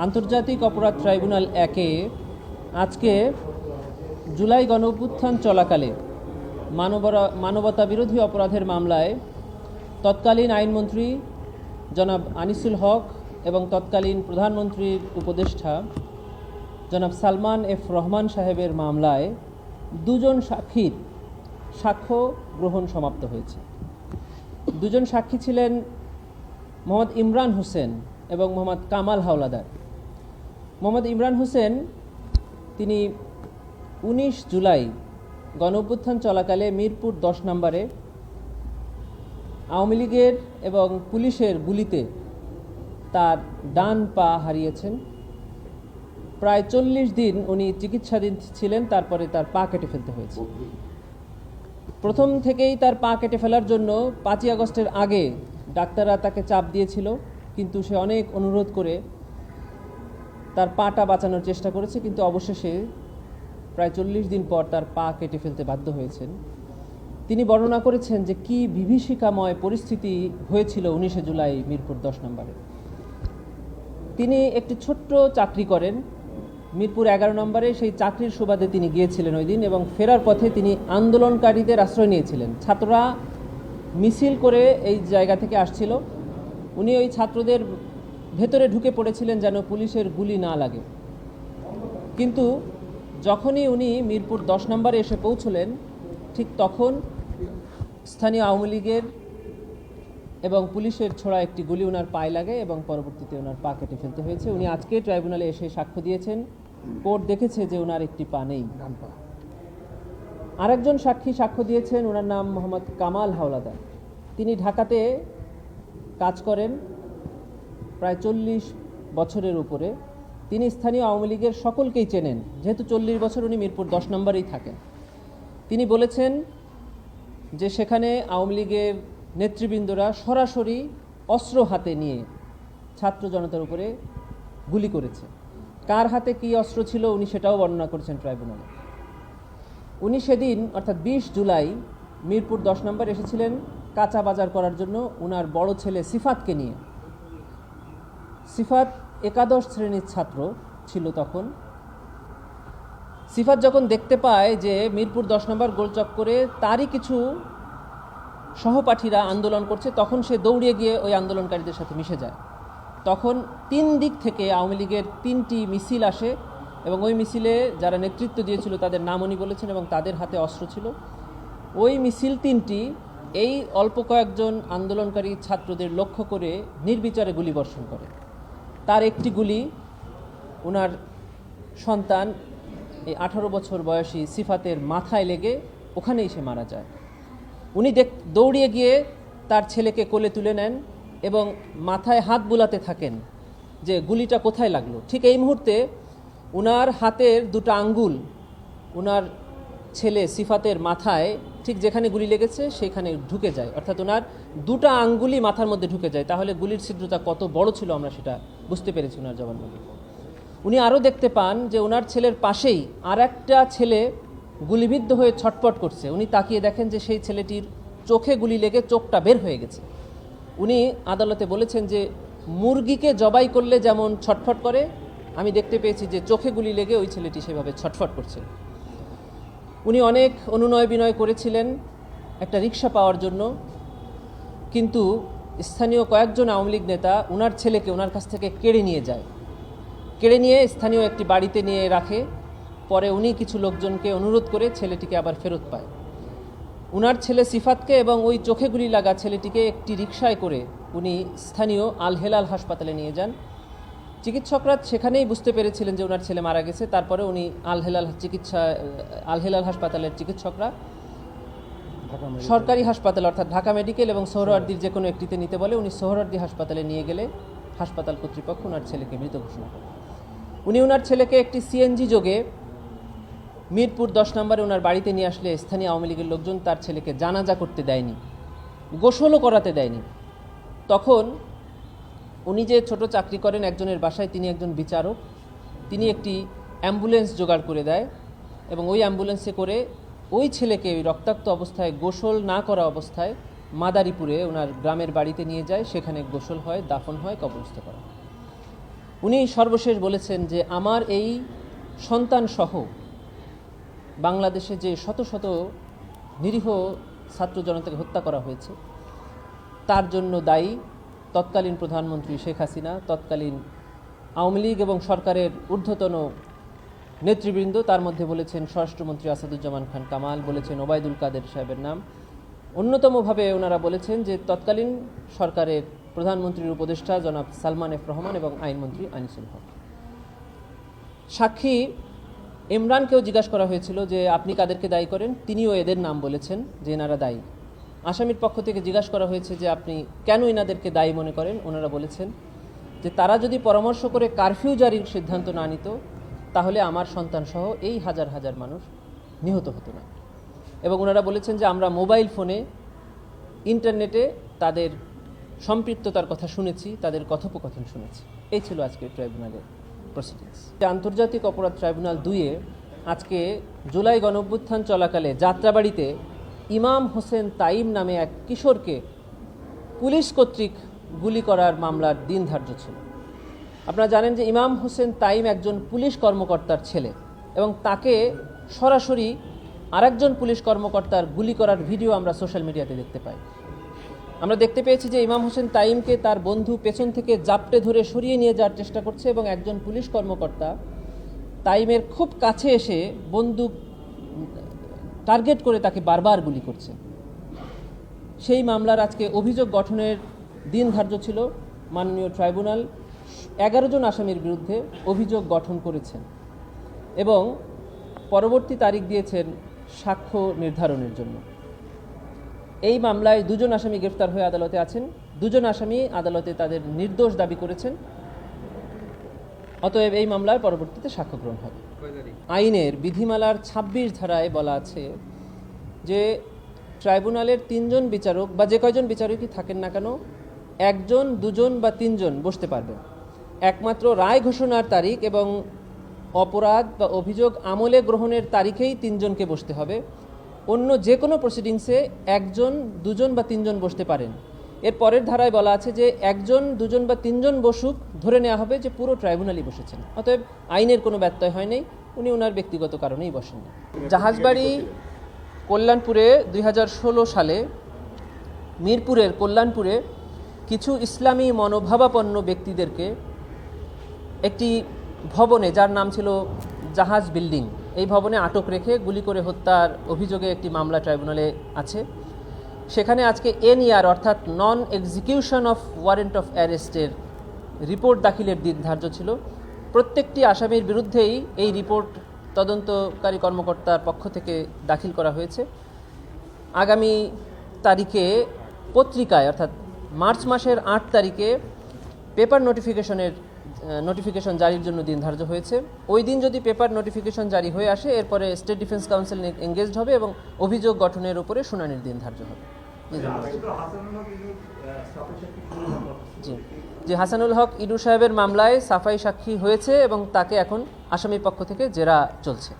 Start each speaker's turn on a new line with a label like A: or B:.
A: আন্তর্জাতিক অপরাধ ট্রাইব্যুনাল 1-এ আজকে জুলাই গণঅভ্যুত্থান চলাকালে মানবতা বিরোধী অপরাধের মামলায় তৎকালীন আইনমন্ত্রী জনাব আনিসুল হক এবং তৎকালীন প্রধানমন্ত্রীর উপদেষ্টা জনাব সালমান এফ রহমান সাহেবের মামলায় দুজন সাক্ষীর সাক্ষ্য গ্রহণ সমাপ্ত হয়েছে। দুজন সাক্ষী ছিলেন মোহাম্মদ ইমরান হোসেন এবং মোহাম্মদ কামাল হাওলাদার। মোহাম্মদ ইমরান হোসেন তিনি 19 জুলাই গণঅভ্যুত্থান চলাকালে মিরপুর 10 নম্বরে আওয়ামী লীগের এবং পুলিশের গুলিতে তার ডান পা হারিয়েছেন। প্রায় 40 দিন উনি চিকিৎসাধীন ছিলেন, তারপরে তার পা কেটে ফেলতে হয়েছে। প্রথম থেকেই তার পা কেটে ফেলার জন্য 5ই আগস্টের আগে ডাক্তাররা তাকে চাপ দিয়েছিল, কিন্তু সে অনেক অনুরোধ করে তার পাটা বাঁচানোর চেষ্টা করেছে, কিন্তু অবশেষে প্রায় 40 দিন পর তার পা কেটে ফেলতে বাধ্য হয়েছেন। তিনি বর্ণনা করেছেন যে কি বিভীষিকাময় পরিস্থিতি হয়েছিল 19 জুলাই মিরপুর 10 নম্বরে। তিনি একটি ছোট্ট চাকরি করেন মিরপুর 11 নম্বরে। সেই চাকরির সুবাদে তিনি গিয়েছিলেন ওই দিন, এবং ফেরার পথে তিনি আন্দোলনকারীদের আশ্রয় নিয়েছিলেন। ছাত্ররা মিছিল করে এই জায়গা থেকে আসছিল, উনি ওই ছাত্রদের ভেতরে ঢুকে পড়েছিলেন যেন পুলিশের গুলি না লাগে। কিন্তু যখনই উনি মিরপুর 10 নম্বরে এসে পৌঁছলেন, ঠিক তখন স্থানীয় আওয়ামী লীগের এবং পুলিশের ছোড়া একটি গুলি ওনার পায়ে লাগে এবং পরবর্তীতে ওনার পা কেটে ফেলতে হয়েছে। উনি আজকে ট্রাইব্যুনালে এসে সাক্ষ্য দিয়েছেন। কোর্ট দেখেছে যে ওনার একটি পা নেই। আরেকজন সাক্ষী সাক্ষ্য দিয়েছেন, ওনার নাম মোহাম্মদ কামাল হাওলাদার। তিনি ঢাকাতে কাজ করেন প্রায় 40 বছরের উপরে। তিনি স্থানীয় আওয়ামী লীগের সকলকেই চেনেন, যেহেতু 40 বছর উনি মিরপুর 10 নম্বরেই থাকেন। তিনি বলেছেন যে সেখানে আওয়ামী লীগের নেতৃবৃন্দরা সরাসরি অস্ত্র হাতে নিয়ে ছাত্র জনতার উপরে গুলি করেছে। কার হাতে কী অস্ত্র ছিল উনি সেটাও বর্ণনা করেছেন ট্রাইব্যুনালে। উনি সেদিন অর্থাৎ 20 জুলাই মিরপুর 10 নম্বর এসেছিলেন কাঁচা বাজার করার জন্য ওনার বড় ছেলে সিফাতকে নিয়ে। সিফাত একাদশ শ্রেণীর ছাত্র ছিল তখন। সিফাত যখন দেখতে পায় যে মিরপুর 10 নম্বর গোলচক্করে তারই কিছু সহপাঠীরা আন্দোলন করছে, তখন সে দৌড়িয়ে গিয়ে ওই আন্দোলনকারীদের সাথে মিশে যায়। তখন 3 দিক থেকে আওয়ামী লীগের 3টি মিছিল আসে, এবং ওই মিছিলে যারা নেতৃত্ব দিয়েছিল তাদের নাম উনি বলেছেন, এবং তাদের হাতে অস্ত্র ছিল। ওই মিছিল 3টি এই অল্প কয়েকজন আন্দোলনকারী ছাত্রদের লক্ষ্য করে নির্বিচারে গুলিবর্ষণ করে। তার একটি গুলি ওনার সন্তান এই 18 বছর বয়সী সিফাতের মাথায় লেগে ওখানেই সে মারা যায়। উনি দৌড়িয়ে গিয়ে তার ছেলেকে কোলে তুলে নেন এবং মাথায় হাত বুলাতে থাকেন যে গুলিটা কোথায় লাগলো। ঠিক এই মুহূর্তে উনার হাতের 2টা আঙ্গুল উনার ছেলে সিফাতের মাথায় ঠিক যেখানে গুলি লেগেছে সেখানে ঢুকে যায়, অর্থাৎ ওনার 2টা আঙ্গুলই মাথার মধ্যে ঢুকে যায়। তাহলে গুলির ছিদ্রতা কত বড় ছিল আমরা সেটা বুঝতে পেরেছি ওনার জবানবন্দি। উনি আরও দেখতে পান যে ওনার ছেলের পাশেই আর একটা ছেলে গুলিবিদ্ধ হয়ে ছটপট করছে। উনি তাকিয়ে দেখেন যে সেই ছেলেটির চোখে গুলি লেগে চোখটা বের হয়ে গেছে। উনি আদালতে বলেছেন যে মুরগিকে জবাই করলে যেমন ছটফট করে, আমি দেখতে পেয়েছি যে চোখে গুলি লেগে ওই ছেলেটি সেভাবে ছটফট করছে। উনি অনেক অনুনয় বিনয় করেছিলেন একটা রিক্সা পাওয়ার জন্য, কিন্তু স্থানীয় কয়েকজন আওয়ামী লীগ নেতা ওনার ছেলেকে ওনার কাছ থেকে কেড়ে নিয়ে যায়। কেড়ে নিয়ে স্থানীয় একটি বাড়িতে নিয়ে রাখে। পরে উনি কিছু লোকজনকে অনুরোধ করে ছেলেটিকে আবার ফেরত পায়। উনার ছেলে সিফাতকে এবং ওই চোখে গুলি লাগা ছেলেটিকে একটি রিকশায় করে উনি স্থানীয় আল হেলাল হাসপাতালে নিয়ে যান। চিকিৎসকরা সেখানেই বুঝতে পেরেছিলেন যে ওনার ছেলে মারা গেছে। তারপরে উনি আল হেলাল হাসপাতালের চিকিৎসকরা সরকারি হাসপাতাল অর্থাৎ ঢাকা মেডিকেল এবং সোহরাওয়ার্দীর যে কোনো একটিতে নিতে বলে। উনি সোহরাওয়ার্দী হাসপাতালে নিয়ে গেলে হাসপাতাল কর্তৃপক্ষ ওনার ছেলেকে মৃত ঘোষণা করে। উনি ওনার ছেলেকে একটি সিএনজি যোগে মিরপুর 10 নম্বরে ওনার বাড়িতে নিয়ে আসলে স্থানীয় আওয়ামী লীগের লোকজন তার ছেলেকে জানাজা করতে দেয়নি, গোসলও করাতে দেয়নি। তখন উনি যে ছোট চাকরি করেন একজনের বাসায়, তিনি একজন বিচারক, তিনি একটি অ্যাম্বুলেন্স জোগাড় করে দেয় এবং ওই অ্যাম্বুলেন্সে করে ওই ছেলেকে ওই রক্তাক্ত অবস্থায় গোসল না করা অবস্থায় মাদারীপুরে ওনার গ্রামের বাড়িতে নিয়ে যায়। সেখানে গোসল হয়, দাফন হয়, কবরস্থ করা হয়। উনি সর্বশেষ বলেছেন যে আমার এই সন্তান সহ বাংলাদেশে যে শত শত নিরীহ ছাত্র জনতাকে হত্যা করা হয়েছে তার জন্য দায়ী তৎকালীন প্রধানমন্ত্রী শেখ হাসিনা, তৎকালীন আওয়ামী লীগ এবং সরকারের ঊর্ধ্বতন নেতৃবৃন্দ। তার মধ্যে বলেছেন স্বরাষ্ট্রমন্ত্রী আসাদুজ্জামান খান কামাল, বলেছেন ওবায়দুল কাদের সাহেবের নাম। অন্যতমভাবে ওনারা বলেছেন যে তৎকালীন সরকারের প্রধানমন্ত্রীর উপদেষ্টা জনাব সালমান এফ রহমান এবং আইনমন্ত্রী আনিসুল হক। সাক্ষী ইমরানকেও জিজ্ঞাসা করা হয়েছিল যে আপনি কাদেরকে দায়ী করেন, তিনিও এদের নাম বলেছেন যে এনারা দায়ী। আসামির পক্ষ থেকে জিজ্ঞাসা করা হয়েছে যে আপনি কেন এনাদেরকে দায়ী মনে করেন, ওনারা বলেছেন যে তারা যদি পরামর্শ করে কারফিউ জারির সিদ্ধান্ত না নিত তাহলে আমার সন্তান সহ এই হাজার হাজার মানুষ নিহত হতো না। এবং ওনারা বলেছেন যে আমরা মোবাইল ফোনে ইন্টারনেটে তাদের সম্পৃক্ততার কথা শুনেছি, তাদের কথোপকথন শুনেছি। এই ছিল আজকে ট্রাইব্যুনালের প্রসিডিংস। আন্তর্জাতিক অপরাধ ট্রাইব্যুনাল 2-এ আজকে জুলাই গণঅভ্যুত্থান চলাকালে যাত্রাবাড়িতে ইমাম হোসেন তাইম নামে এক কিশোরকে পুলিশ কর্তৃক গুলি করার মামলার দিন ধার্য ছিল। আপনারা জানেন যে ইমাম হোসেন তাইম একজন পুলিশ কর্মকর্তার ছেলে এবং তাকে সরাসরি আরেকজন পুলিশ কর্মকর্তার গুলি করার ভিডিও আমরা সোশ্যাল মিডিয়াতে দেখতে পাই। আমরা দেখতে পেয়েছি যে ইমাম হোসেন তাইমকে তার বন্ধু পেছন থেকে জাপটে ধরে সরিয়ে নিয়ে যাওয়ার চেষ্টা করছে এবং একজন পুলিশ কর্মকর্তা তাইমের খুব কাছে এসে বন্দুক টার্গেট করে তাকে বারবার গুলি করছে। সেই মামলার আজকে অভিযোগ গঠনের দিন ধার্য ছিল। মাননীয় ট্রাইব্যুনাল 11 জন আসামির বিরুদ্ধে অভিযোগ গঠন করেছেন এবং পরবর্তী তারিখ দিয়েছেন সাক্ষ্য নির্ধারণের জন্য। এই মামলায় 2 জন আসামি গ্রেফতার হয়ে আদালতে আছেন। 2 জন আসামি আদালতে তাদের নির্দোষ দাবি করেছেন। অতএব এই মামলার পরবর্তীতে সাক্ষ্য গ্রহণ হবে। আইনের বিধিমালার 26 ধারায় বলা আছে যে ট্রাইব্যুনালের 3 জন বিচারক বা যে কয়জন বিচারকই থাকেন না কেন 1 জন, 2 জন বা 3 জন বসতে পারবেন। একমাত্র রায় ঘোষণার তারিখ এবং অপরাধ বা অভিযোগ আমলে গ্রহণের তারিখেই 3 জনকে বসতে হবে। অন্য যে কোনো প্রসিডিংসে 1 জন, 2 জন বা 3 জন বসতে পারেন। এর পরের ধারায় বলা আছে যে 1 জন, 2 জন বা 3 জন বসুক, ধরে নেওয়া হবে যে পুরো ট্রাইব্যুনালই বসেছেন। অতএব আইনের কোনো ব্যত্যয় হয় নাই, উনি ওনার ব্যক্তিগত কারণেই বসেননি। জাহাজবাড়ি কল্যাণপুরে 2016 সালে মিরপুরের কল্যাণপুরে কিছু ইসলামী মনোভাবাপন্ন ব্যক্তিদেরকে একটি ভবনে, যার নাম ছিল জাহাজ বিল্ডিং, এই ভবনে আটক রেখে গুলি করে হত্যার অভিযোগে একটি মামলা ট্রাইব্যুনালে আছে। সেখানে আজকে NER অর্থাৎ non execution of warrant of অ্যারেস্টের রিপোর্ট দাখিলের দিন ধার্য ছিল। প্রত্যেকটি আসামির বিরুদ্ধেই এই রিপোর্ট তদন্তকারী কর্মকর্তার পক্ষ থেকে দাখিল করা হয়েছে। আগামী তারিখে পত্রিকায় অর্থাৎ মার্চ মাসের 8 তারিখে পেপার নোটিফিকেশন জারির জন্য দিন ধার্য হয়েছে। ওই দিন যদি পেপার নোটিফিকেশন জারি হয়ে আসে এরপরে স্টেট ডিফেন্স কাউন্সিল এঙ্গেজড হবে এবং অভিযোগ গঠনের উপরে শুনানির দিন ধার্য হবে। জি, হাসানুল হক ইদু সাহেবের মামলায় সাফাই সাক্ষী হয়েছে এবং তাকে এখন আসামি পক্ষ থেকে জেরা চলছে।